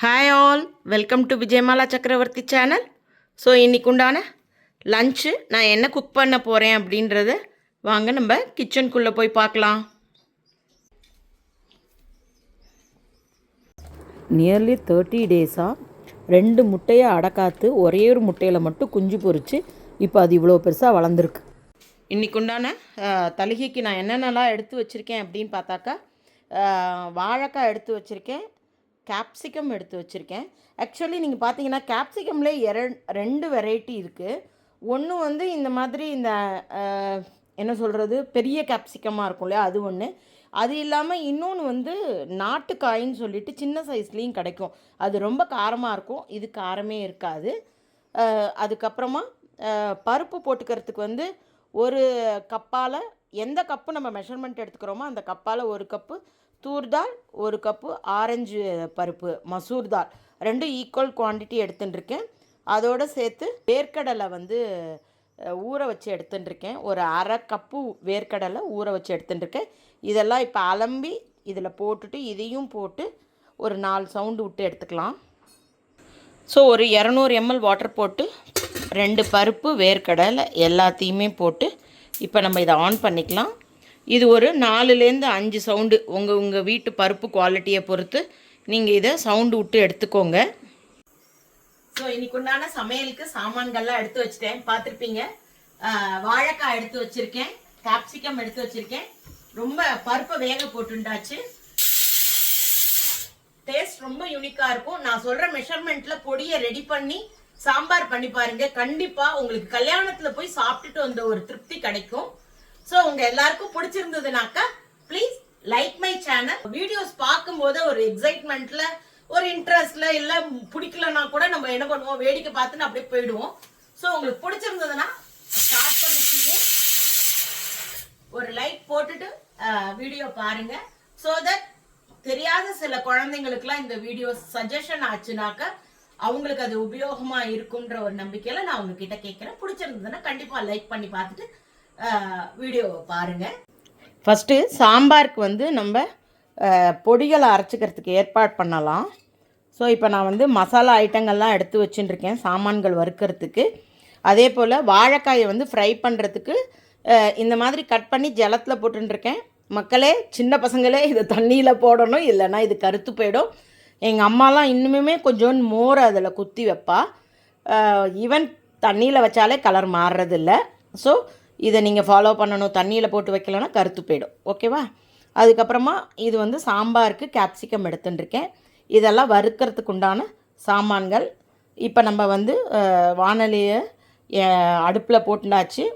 Hi all, welcome to Vijayamala சக்கரவர்த்தி channel. So இன்றைக்கு உண்டான லஞ்சு நான் என்ன குக் பண்ண போகிறேன் அப்படின்றத வாங்க நம்ம கிச்சனுக்குள்ளே போய் பார்க்கலாம். நியர்லி 30 டேஸாக 2 முட்டையை அடக்காத்து ஒரே ஒரு முட்டையில் மட்டும் குஞ்சு பொரித்து இப்போ அது இவ்வளோ பெருசாக வளர்ந்துருக்கு. இன்றைக்கு உண்டான தலிகைக்கு நான் என்னென்னலாம் எடுத்து வச்சுருக்கேன் அப்படின்னு பார்த்தாக்கா, வாழைக்காய் எடுத்து வச்சுருக்கேன், கேப்சிகம் எடுத்து வச்சுருக்கேன். ஆக்சுவலி நீங்கள் பார்த்தீங்கன்னா கேப்சிகம்லேயே 2 வெரைட்டி இருக்குது. ஒன்று வந்து இந்த மாதிரி இந்த என்ன சொல்கிறது பெரிய கேப்சிகமாக இருக்கும் இல்லையா, அது ஒன்று. அது இல்லாமல் இன்னொன்று வந்து நாட்டுக்காயின்னு சொல்லிட்டு சின்ன சைஸ்லேயும் கிடைக்கும். அது ரொம்ப காரமாக இருக்கும், இது காரமே இருக்காது. அதுக்கப்புறமா பருப்பு போட்டுக்கிறதுக்கு வந்து ஒரு கப்பால் எந்த கப்பு நம்ம மெஷர்மெண்ட் எடுத்துக்கிறோமோ அந்த கப்பால் 1 கப்பு தூர் தால், 1 கப்பு ஆரஞ்சு பருப்பு மசூர் தால், 2 ஈக்குவல் குவான்டிட்டி எடுத்துட்டுருக்கேன். அதோடு சேர்த்து வேர்க்கடலை வந்து ஊற வச்சு எடுத்துட்டுருக்கேன். ஒரு அரை கப்பு வேர்க்கடலை ஊற வச்சு எடுத்துட்டுருக்கேன். இதெல்லாம் இப்போ அலம்பி இதில் போட்டுட்டு இதையும் போட்டு ஒரு 4 சவுண்டு விட்டு எடுத்துக்கலாம். ஸோ ஒரு 200 ml வாட்டர் போட்டு 2 பருப்பு வேர்க்கடலை எல்லாத்தையுமே போட்டு இப்போ நம்ம இதை ஆன் பண்ணிக்கலாம். இது ஒரு 4லேருந்து 5 சவுண்டு உங்கள் வீட்டு பருப்பு குவாலிட்டியை பொறுத்து நீங்கள் இதை சவுண்டு விட்டு எடுத்துக்கோங்க. ஸோ இன்றைக்கு உண்டான சமையலுக்கு சாமான்கள்லாம் எடுத்து வச்சுட்டேன், பார்த்துருப்பீங்க. வாழைக்காய் எடுத்து வச்சுருக்கேன், கேப்சிகம் எடுத்து வச்சுருக்கேன். ரொம்ப பருப்பை வேக போட்டுண்டாச்சு. டேஸ்ட் ரொம்ப யூனிக்காக இருக்கும். நான் சொல்கிற மெஷர்மெண்ட்டில் பொடியை ரெடி பண்ணி சாம்பார் பண்ணி பாருங்க, கண்டிப்பாக உங்களுக்கு கல்யாணத்தில் போய் சாப்பிட்டுட்டு வந்த ஒரு திருப்தி கிடைக்கும். ஸோ உங்கள் எல்லாருக்கும் பிடிச்சிருந்ததுனாக்கா please like my channel. Videos பார்க்கும்போது ஒரு எக்ஸைட்மெண்ட்டில் ஒரு இன்ட்ரெஸ்ட்ல இல்லை பிடிக்கலன்னா கூட நம்ம என்ன பண்ணுவோம், வேடிக்கை பார்த்துன்னு அப்படியே போயிடுவோம். ஸோ உங்களுக்கு பிடிச்சிருந்ததுன்னா ஸ்டார்ட் பண்ணிட்டீங்க ஒரு லைக் போட்டுட்டு வீடியோ பாருங்க. ஸோ தட் தெரியாத சில குழந்தைங்களுக்குலாம் இந்த வீடியோ சஜஷன் ஆச்சுனாக்கா அவங்களுக்கு அது உபயோகமா இருக்குன்ற ஒரு நம்பிக்கையில நான் உங்ககிட்ட கேட்குறேன். பிடிச்சிருந்ததுன்னா கண்டிப்பா லைக் பண்ணி பார்த்துட்டு வீடியோவை பாருங்க. ஃபஸ்ட்டு சாம்பாருக்கு வந்து நம்ம பொடிகளை அரைச்சிக்கிறதுக்கு ஏற்பாடு பண்ணலாம். ஸோ இப்போ நான் வந்து மசாலா ஐட்டங்கள்லாம் எடுத்து வச்சுட்டுருக்கேன் சாமான்கள் வறுக்கிறதுக்கு. அதே போல் வாழைக்காயை வந்து ஃப்ரை பண்ணுறதுக்கு இந்த மாதிரி கட் பண்ணி ஜலத்தில் போட்டுருக்கேன். மக்களே, சின்ன பசங்களே இதை தண்ணியில் போடணும், இல்லைன்னா இது கருத்து போயிடும். எங்கள் அம்மாலாம் இன்னுமே கொஞ்சோண்டு மோர் அதில் குத்தி வைப்பா. ஈவன் தண்ணியில் வச்சாலே கலர் மாறுறதில்ல. ஸோ இதை நீங்கள் ஃபாலோ பண்ணணும், தண்ணியில் போட்டு வைக்கலன்னா கருத்து போயிடும். ஓகேவா? அதுக்கப்புறமா இது வந்து சாம்பாருக்கு கேப்சிகம் எடுத்துட்டுருக்கேன். இதெல்லாம் வறுக்கிறதுக்கு உண்டான சாமான்கள். இப்போ நம்ம வந்து வானலியை அடுப்பில் போட்டுண்டாச்சு.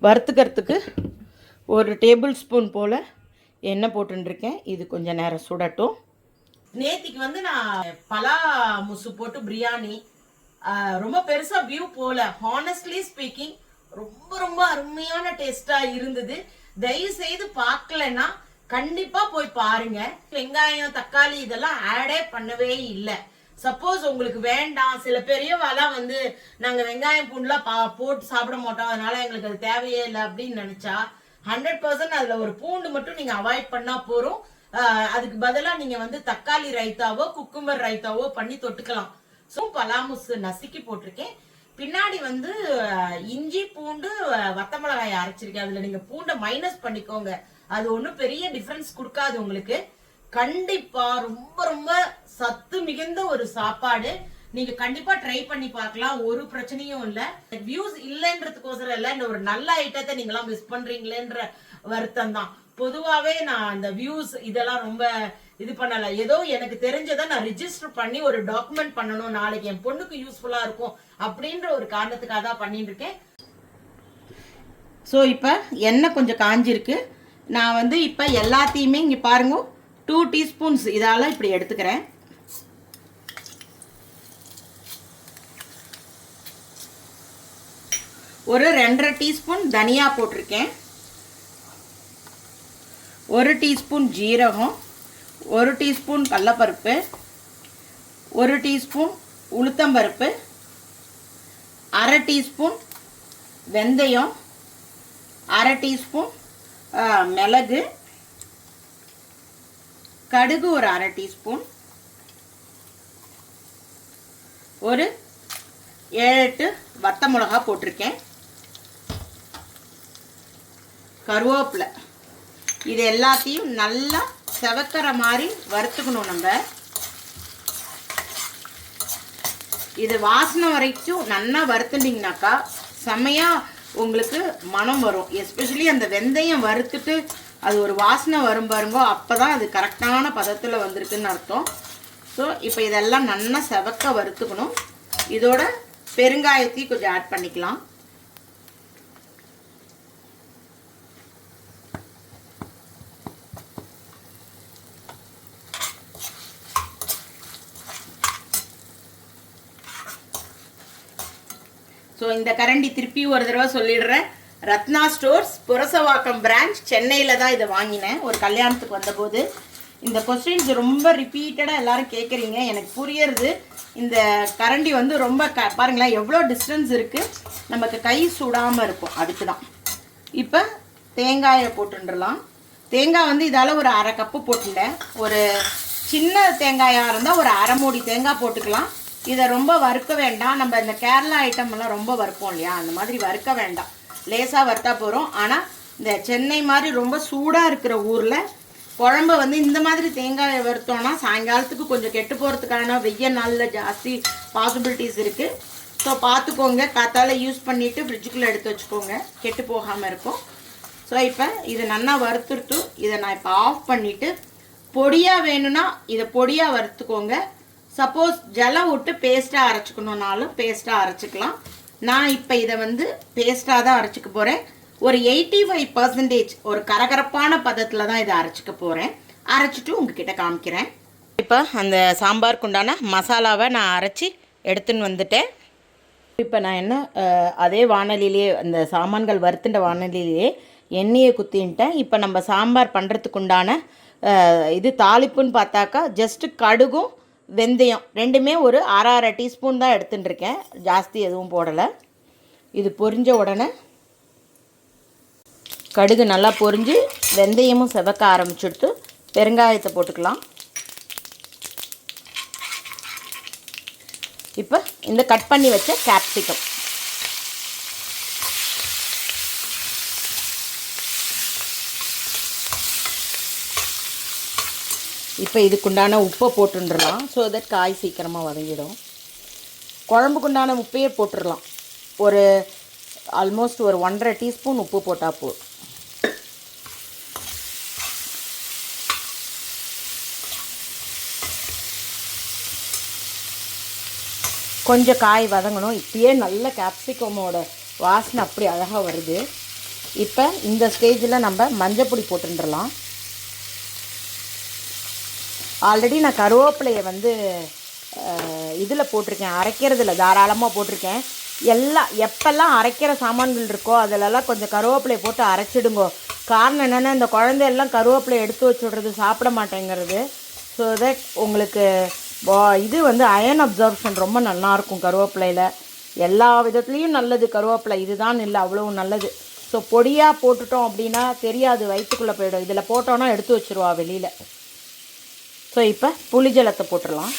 வறுத்துக்கிறதுக்கு ஒரு டேபிள் ஸ்பூன் போல் எண்ணெய் போட்டுருக்கேன். இது கொஞ்சம் நேரம் சுடட்டும். நேத்திக்கு வந்து நான் பலா முசு போட்டு பிரியாணி ரொம்ப பெருசாக வியூ போல, ஹானஸ்ட்லி ஸ்பீக்கிங் ரொம்ப ரொம்ப அருமையான டேஸ்ட்டாக இருந்தது. தயவு செய்து பார்க்கலன்னா கண்டிப்பாக போய் பாருங்க. வெங்காயம் தக்காளி இதெல்லாம் ஆடே பண்ணவே இல்லை. சப்போஸ் உங்களுக்கு வேண்டாம், சில பெரியவாலாம் வந்து நாங்கள் வெங்காயம் பூண்டுலாம் போட்டு சாப்பிட மாட்டோம், அதனால எங்களுக்கு அது தேவையே இல்லை அப்படின்னு நினச்சா 100% அதில் ஒரு பூண்டு மட்டும் நீங்கள் அவாய்ட் பண்ணால் போகிறோம். அதுக்கு பதிலாக நீங்கள் வந்து தக்காளி ரைத்தாவோ குக்கும்பர் ரைத்தாவோ பண்ணி தொட்டுக்கலாம். ஸோ பலாமுசு நசுக்கி போட்டிருக்கேன். பின்னாடி வந்து இஞ்சி பூண்டு வத்த மிளகாய் அரைச்சிருக்கேன். அதில் நீங்கள் பூண்டை மைனஸ் பண்ணிக்கோங்க, அது ஒன்றும் பெரிய டிஃப்ரென்ஸ் கொடுக்காது உங்களுக்கு. கண்டிப்பாக ரொம்ப ரொம்ப சத்து மிகுந்த ஒரு சாப்பாடு. நீங்கள் கண்டிப்பாக ட்ரை பண்ணி பார்க்கலாம், ஒரு பிரச்சனையும் இல்லை. வியூஸ் இல்லைன்றதுக்கோசரம் இல்லை, இந்த ஒரு நல்ல ஐட்டத்தை நீங்களாம் மிஸ் பண்ணுறீங்களேன்ற வருத்தம் தான். பொதுவாகவே நான் இந்த வியூஸ் இதெல்லாம் ரொம்ப இது பண்ணலை. ஏதோ எனக்கு தெரிஞ்சதை நான் ரிஜிஸ்டர் பண்ணி ஒரு டாக்குமெண்ட் பண்ணணும், நாளைக்கு என் பொண்ணுக்கு யூஸ்ஃபுல்லாக இருக்கும் அப்படின்ற ஒரு காரணத்துக்காக தான் பண்ணிட்டு இருக்கேன். ஸோ இப்போ எண்ணெய் கொஞ்சம் காஞ்சிருக்கு. நான் வந்து இப்போ எல்லாத்தையுமே இங்கே பாருங்க 2 டீஸ்பூன்ஸ் இதால் இப்படி எடுத்துக்கிறேன். ஒரு 2.5 டீஸ்பூன் தனியா போட்டிருக்கேன், 1 டீஸ்பூன் ஜீரகம், 1 டீஸ்பூன் கடலைப்பருப்பு, 1 டீஸ்பூன் உளுத்தம்பருப்பு, 1/2 டீஸ்பூன் வெந்தயம், 1/2 டீஸ்பூன் மிளகு, கடுகு ஒரு 1/2 டீஸ்பூன், ஒரு 7-8 வத்த மிளகா போட்டிருக்கேன், கருவேப்பிலை. இது எல்லாத்தையும் நல்லா செவக்கிற மாதிரி வறுத்துக்கணும். நம்ம இது வாசனை வரைக்கும் நல்லா வறுத்துட்டிங்கனாக்கா செம்மையாக உங்களுக்கு மனம் வரும். எஸ்பெஷலி அந்த வெந்தயம் வறுத்துட்டு அது ஒரு வாசனை வரும் பாருங்க, அப்போ தான் அது கரெக்டான பதத்தில் வந்திருக்குன்னு அர்த்தம். ஸோ இப்போ இதெல்லாம் நல்லா செவக்க வறுத்துக்கணும். இதோட பெருங்காயத்தையும் கொஞ்சம் ஆட் பண்ணிக்கலாம். ஸோ இந்த கரண்டி திருப்பி ஒரு தடவை சொல்லிடுறேன். ரத்னா ஸ்டோர்ஸ் புரசவாக்கம் பிரான்ச், சென்னையில் தான் இதை வாங்கினேன் ஒரு கல்யாணத்துக்கு வந்தபோது. இந்த கொஸ்டின்ஸ் ரொம்ப ரிப்பீட்டடாக எல்லாரும் கேட்குறீங்க, எனக்கு புரியுறது. இந்த கரண்டி வந்து ரொம்ப பாருங்களேன் எவ்வளோ டிஸ்டன்ஸ் இருக்குது, நமக்கு கை சுடாமல் இருக்கும், அதுக்கு தான். இப்போ தேங்காயை போட்டுடலாம். தேங்காய் வந்து இதால் ஒரு 1/2 கப்பு போட்டுட்டேன். ஒரு சின்ன தேங்காயாக இருந்தால் ஒரு 1/2 மூடி தேங்காய் போட்டுக்கலாம். இதை ரொம்ப வறுக்க வேண்டாம். நம்ம இந்த கேரளா ஐட்டம்லாம் ரொம்ப வறுப்போம் இல்லையா, அந்த மாதிரி வறுக்க வேண்டாம், லேசாக வறுத்தா போகிறோம். ஆனால் இந்த சென்னை மாதிரி ரொம்ப சூடாக இருக்கிற ஊரில் குழம்பு வந்து இந்த மாதிரி தேங்காயை வறுத்தோன்னா சாயங்காலத்துக்கு கொஞ்சம் கெட்டு போகிறதுக்கான வெய்ய நாளில் ஜாஸ்தி பாசிபிலிட்டிஸ் இருக்குது. ஸோ பார்த்துக்கோங்க, காத்தால யூஸ் பண்ணிவிட்டு ஃப்ரிட்ஜுக்குள்ளே எடுத்து வச்சுக்கோங்க, கெட்டு போகாமல் இருக்கும். ஸோ இப்போ இதை நல்லா வறுத்துட்டு இதை நான் இப்போ ஆஃப் பண்ணிவிட்டு, பொடியாக வேணும்னா இதை பொடியாக வறுத்துக்கோங்க. சப்போஸ் ஜலம் விட்டு பேஸ்ட்டாக அரைச்சிக்கணுன்னாலும் பேஸ்ட்டாக அரைச்சிக்கலாம். நான் இப்போ இதை வந்து பேஸ்ட்டாக தான் அரைச்சிக்க போகிறேன். ஒரு 85% ஒரு கரகரப்பான பதத்தில் தான் இதை அரைச்சிக்க போகிறேன். அரைச்சிட்டு உங்ககிட்ட காமிக்கிறேன். இப்போ அந்த சாம்பாருக்கு உண்டான மசாலாவை நான் அரைச்சி எடுத்துன்னு வந்துட்டேன். இப்போ நான் என்ன அதே வானலிலேயே அந்த சாமான்கள் வறுத்துட்ட வானலிலேயே எண்ணெயை குத்தின்ட்டேன். இப்போ நம்ம சாம்பார் பண்ணுறதுக்கு உண்டான இது தாளிப்புன்னு பார்த்தாக்கா ஜஸ்ட்டு கடுகும் வெந்தயம் ரெண்டுமே ஒரு 1/2 டீஸ்பூன் தான் எடுத்துட்டுருக்கேன், ஜாஸ்தி எதுவும் போடலை. இது பொரிஞ்ச உடனே கடுகு நல்லா பொரிஞ்சு வெந்தயமும் செவக்க ஆரம்பிச்சுடுத்து பெருங்காயத்தை போட்டுக்கலாம். இப்போ இந்த கட் பண்ணி வச்ச கேப்சிகம், இப்போ இதுக்குண்டான உப்பை போட்டுடலாம். ஸோ தட் காய் சீக்கிரமாக வதங்கிடும். குழம்புக்குண்டான உப்பையே போட்டுடலாம். ஒரு ஆல்மோஸ்ட் ஒரு 1/2 டீஸ்பூன் உப்பு போட்டால் போதும். கொஞ்சம் காய் வதங்கணும். இப்பயே நல்ல கேப்சிகமோட வாசனை அப்படி அழகாக வருது. இப்போ இந்த ஸ்டேஜில் நம்ம மஞ்சப்பொடி போட்டுடலாம். ஆல்ரெடி நான் கருவேப்பிலையை வந்து இதில் போட்டிருக்கேன், அரைக்கிறதுல தாராளமாக போட்டிருக்கேன். எப்பெல்லாம் அரைக்கிற சாமான்கள் இருக்கோ அதிலெல்லாம் கொஞ்சம் கருவேப்பிலையை போட்டு அரைச்சிடுங்கோ. காரணம் என்னென்னா இந்த குழந்தையெல்லாம் கருவேப்பிலை எடுத்து வச்சுடுறது சாப்பிட மாட்டேங்கிறது. ஸோ தட் உங்களுக்கு இது வந்து அயன் அப்சார்ப்ஷன் ரொம்ப நல்லாயிருக்கும் கருவேப்பிலையில். எல்லா விதத்துலேயும் நல்லது கருவேப்பிலை, இதுதான் இல்லை அவ்வளோ நல்லது. ஸோ பொடியாக போட்டுட்டோம் அப்படின்னா தெரியாது, வயிற்றுக்குள்ளே போயிடும். இதில் போட்டோன்னா எடுத்து வச்சுருவா வெளியில். ஸோ இப்போ புளி ஜலத்தை போட்டுடலாம்.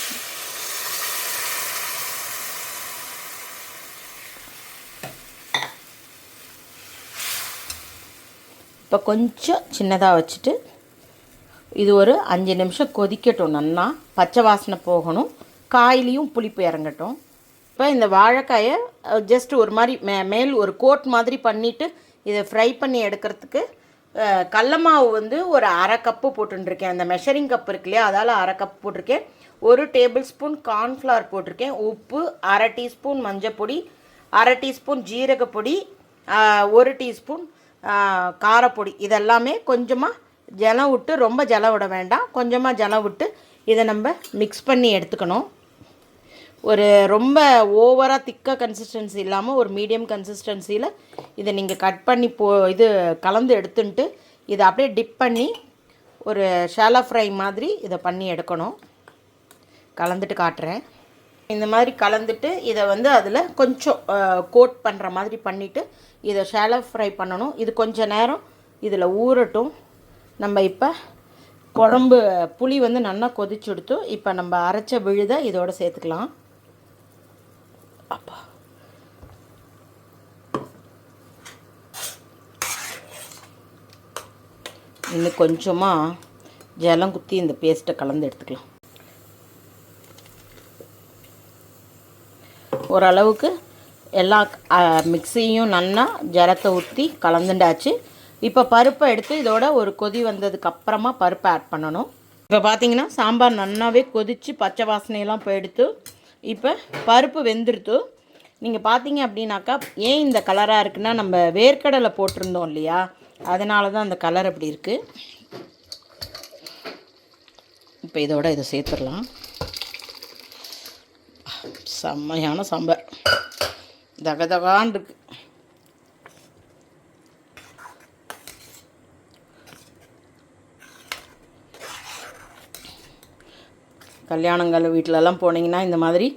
இப்போ கொஞ்சம் சின்னதாக வச்சுட்டு இது ஒரு 5 நிமிஷம் கொதிக்கட்டும். நல்லா பச்சை வாசனை போகணும், காயிலையும் புளிப்பு இறங்கட்டும். இப்போ இந்த வாழைக்காயை ஜஸ்ட் ஒரு மாதிரி மேல் ஒரு கோட் மாதிரி பண்ணிவிட்டு இதை ஃப்ரை பண்ணி எடுக்கிறதுக்கு கடல மாவு வந்து ஒரு 1/2 கப்பு போட்டுருக்கேன். அந்த மெஷரிங் கப் இருக்கு இல்லையா, அதால் 1/2 கப் போட்டிருக்கேன். 1 டேபிள் ஸ்பூன் கார்ன்ஃப்ளவர் போட்டிருக்கேன். உப்பு, 1/2 டீஸ்பூன் மஞ்சப்பொடி, 1/2 டீஸ்பூன் ஜீரகப்பொடி, 1 டீஸ்பூன் காரப்பொடி. இதெல்லாமே கொஞ்சமாக ஜலம் விட்டு, ரொம்ப ஜலம் விட வேண்டாம், கொஞ்சமாக ஜலம் விட்டு இதை நம்ம மிக்ஸ் பண்ணி எடுத்துக்கணும். ஒரு ரொம்ப ஓவராக திக்காக கன்சிஸ்டன்சி இல்லாமல் ஒரு மீடியம் கன்சிஸ்டன்சியில் இதை நீங்கள் கட் பண்ணி இது கலந்து எடுத்துன்ட்டு இதை அப்படியே டிப் பண்ணி ஒரு ஷாலோ ஃப்ரை மாதிரி இதை பண்ணி எடுக்கணும். கலந்துட்டு காட்டுறேன். இந்த மாதிரி கலந்துட்டு இதை வந்து அதில் கொஞ்சம் கோட் பண்ணுற மாதிரி பண்ணிவிட்டு இதை ஷாலோ ஃப்ரை பண்ணணும். இது கொஞ்சம் நேரம் இதில் ஊறட்டும். நம்ம இப்போ குழம்பு புளி வந்து நல்லா கொதிச்சு எடுத்து இப்போ நம்ம அரைச்ச விழுதை இதோட சேர்த்துக்கலாம். அப்பா இன்னும் கொஞ்சமாக ஜலம் குத்தி இந்த பேஸ்ட்டை கலந்து எடுத்துக்கலாம். ஓரளவுக்கு எல்லா மிக்ஸியும் நல்லா ஜலத்தை ஊற்றி கலந்துண்டாச்சு. இப்போ பருப்பை எடுத்து இதோட ஒரு கொதி வந்ததுக்கப்புறமா பருப்பை ஆட் பண்ணணும். இப்போ பார்த்தீங்கன்னா சாம்பார் நல்லாவே கொதித்து பச்சை வாசனையெல்லாம் போயிடுத்து. இப்போ பருப்பு வெந்துடுத்து. நீங்கள் பார்த்தீங்க அப்படின்னாக்கா ஏன் இந்த கலராக இருக்குன்னா நம்ம வேர்க்கடலை போட்டிருந்தோம் இல்லையா, அதனால தான் அந்த கலர் அப்படி இருக்குது. இப்போ இதோட இதை சேர்த்துடலாம். செம்மையான சாம்பார் தகதகான் இருக்கு. கல்யாணங்கள் வீட்டிலலாம் போனீங்கன்னா இந்த மாதிரி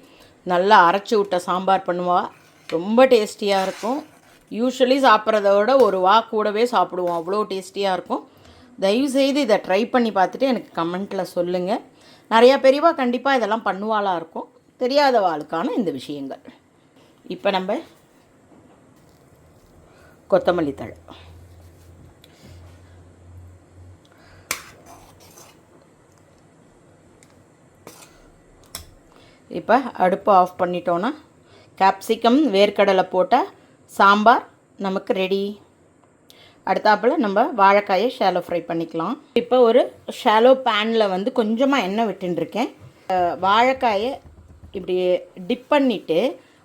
நல்லா அரைச்சி விட்ட சாம்பார் பண்ணுவா. ரொம்ப டேஸ்டியாக இருக்கும். யூஸ்வலி சாப்பிட்றத விட ஒரு வா கூடவே சாப்பிடுவோம், அவ்வளோ டேஸ்டியாக இருக்கும். தயவுசெய்து இதை ட்ரை பண்ணி பார்த்துட்டு எனக்கு கமெண்ட்டில் சொல்லுங்கள். நிறையா பெரியவா கண்டிப்பாக இதெல்லாம் பண்ணுவாளாக இருக்கும், தெரியாதவாளுக்கான இந்த விஷயங்கள். இப்போ நம்ம கொத்தமல்லி தழை, இப்போ அடுப்பு ஆஃப் பண்ணிட்டோன்னா கேப்சிகம் வேர்க்கடலை போட்ட சாம்பார் நமக்கு ரெடி. அடுத்தாப்பில் நம்ம வாழைக்காயை ஷாலோ ஃப்ரை பண்ணிக்கலாம். இப்போ ஒரு ஷாலோ பேனில் வந்து கொஞ்சமாக எண்ணெய் விட்டுருக்கேன். வாழைக்காயை இப்படி டிப் பண்ணிவிட்டு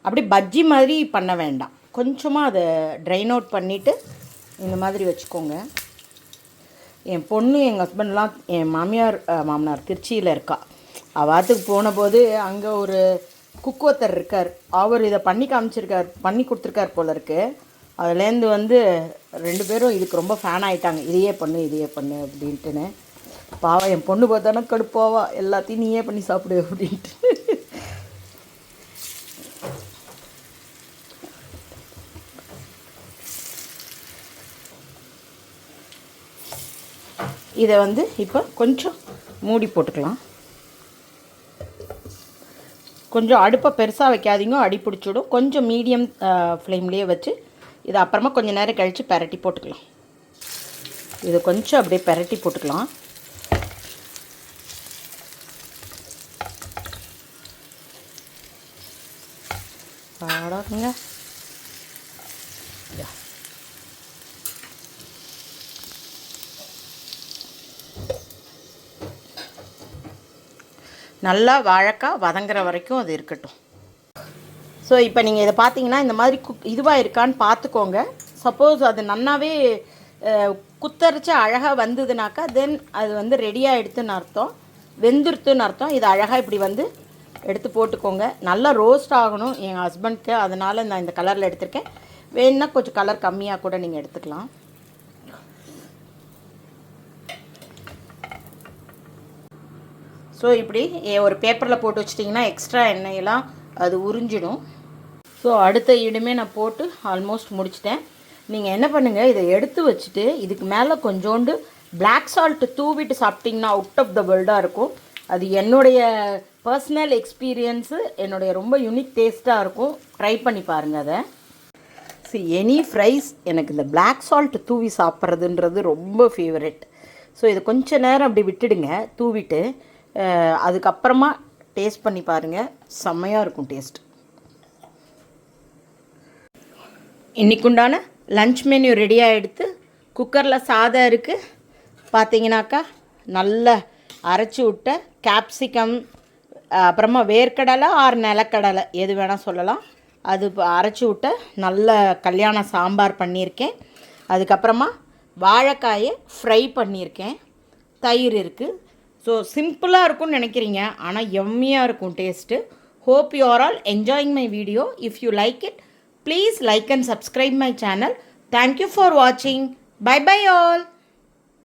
அப்படி பஜ்ஜி மாதிரி பண்ண வேண்டாம், கொஞ்சமாக அதை ட்ரைன் அவுட் பண்ணிவிட்டு இந்த மாதிரி வச்சுக்கோங்க. என் பொண்ணு எங்கள் ஹஸ்பண்ட்லாம் என் மாமனார் திருச்சியில் இருக்கா. அவாத்துக்கு போன போது அங்கே ஒரு குக்கோத்தர் இருக்கார், அவர் இதை பண்ணி காமிச்சிருக்கார், பண்ணி கொடுத்துருக்கார் போல இருக்கு. அதுலேருந்து வந்து 2 பேரும் இதுக்கு ரொம்ப ஃபேன் ஆகிட்டாங்க, இதையே பண்ணு அப்படின்ட்டுன்னு. பாவம் என் பொண்ணு பார்த்தானா கடுப்பாவா, எல்லாத்தையும் நீயே பண்ணி சாப்பிடு அப்படின்ட்டு. இதை வந்து இப்போ கொஞ்சம் மூடி போட்டுக்கலாம். கொஞ்சம் அடுப்பை பெருசாக வைக்காதீங்க, அடி பிடிச்சிடும். கொஞ்சம் மீடியம் ஃப்ளேம்லேயே வச்சு இதை அப்புறமா கொஞ்சம் நேரம் கழித்து பெரட்டி போட்டுக்கலாம். இது கொஞ்சம் அப்படியே பெரட்டி போட்டுக்கலாம். பாடாங்க நல்லா வாழைக்காய் வதங்குற வரைக்கும் அது இருக்கட்டும். ஸோ இப்போ நீங்கள் இதை பார்த்தீங்கன்னா இந்த மாதிரி இதுவாக இருக்கான்னு பார்த்துக்கோங்க. சப்போஸ் அது நல்லாவே குத்தரிச்சு அழகாக வந்ததுனாக்கா தென் அது வந்து ரெடியாக எடுத்துன்னு அர்த்தம், வெந்துருத்துன்னு அர்த்தம். இது அழகாக இப்படி வந்து எடுத்து போட்டுக்கோங்க. நல்லா ரோஸ்ட் ஆகணும் என் ஹஸ்பண்ட்க்கு, அதனால் நான் இந்த கலரில் எடுத்திருக்கேன். வேணுன்னா கொஞ்சம் கலர் கம்மியாக கூட நீங்கள் எடுத்துக்கலாம். ஸோ இப்படி ஒரு பேப்பரில் போட்டு வச்சிட்டிங்கன்னா எக்ஸ்ட்ரா எண்ணெயெல்லாம் அது உறிஞ்சிடும். ஸோ அடுத்த ஈடுமே நான் போட்டு ஆல்மோஸ்ட் முடிச்சிட்டேன். நீங்கள் என்ன பண்ணுங்கள், இதை எடுத்து வச்சுட்டு இதுக்கு மேலே கொஞ்சோண்டு பிளாக் சால்ட் தூவிட்டு சாப்பிட்டிங்கன்னா அவுட் ஆஃப் த வேர்ல்டாக இருக்கும். அது என்னுடைய பர்சனல் எக்ஸ்பீரியன்ஸு, என்னுடைய ரொம்ப யூனிக் டேஸ்ட்டாக இருக்கும். ட்ரை பண்ணி பாருங்கள் அதை. எனி ஃப்ரைஸ் எனக்கு இந்த பிளாக் சால்ட் தூவி சாப்பிட்றதுன்றது ரொம்ப ஃபேவரெட். ஸோ இதை கொஞ்சம் நேரம் அப்படி விட்டுடுங்க தூவிட்டு, அதுக்கப்புறமா டேஸ்ட் பண்ணி பாருங்கள், செம்மையாக இருக்கும் டேஸ்ட். இன்றைக்குண்டான லன்ச் மெனு ரெடியாக எடுத்து குக்கரில் சாதம் இருக்குது. பார்த்தீங்கன்னாக்கா நல்ல அரைச்சி விட்ட கேப்சிகம், அப்புறமா வேர்க்கடலை ஆர் நிலக்கடலை எது வேணால் சொல்லலாம், அது அரைச்சி விட்ட நல்ல கல்யாண சாம்பார் பண்ணியிருக்கேன். அதுக்கப்புறமா வாழைக்காயை ஃப்ரை பண்ணியிருக்கேன். தயிர் இருக்குது. ஸோ சிம்பிளாக இருக்கும்னு நினைக்கிறீங்க, ஆனால் எம்மியாக இருக்கும் taste. Hope you are all enjoying my video. If you like it, please like and subscribe my channel. Thank you for watching. Bye bye all.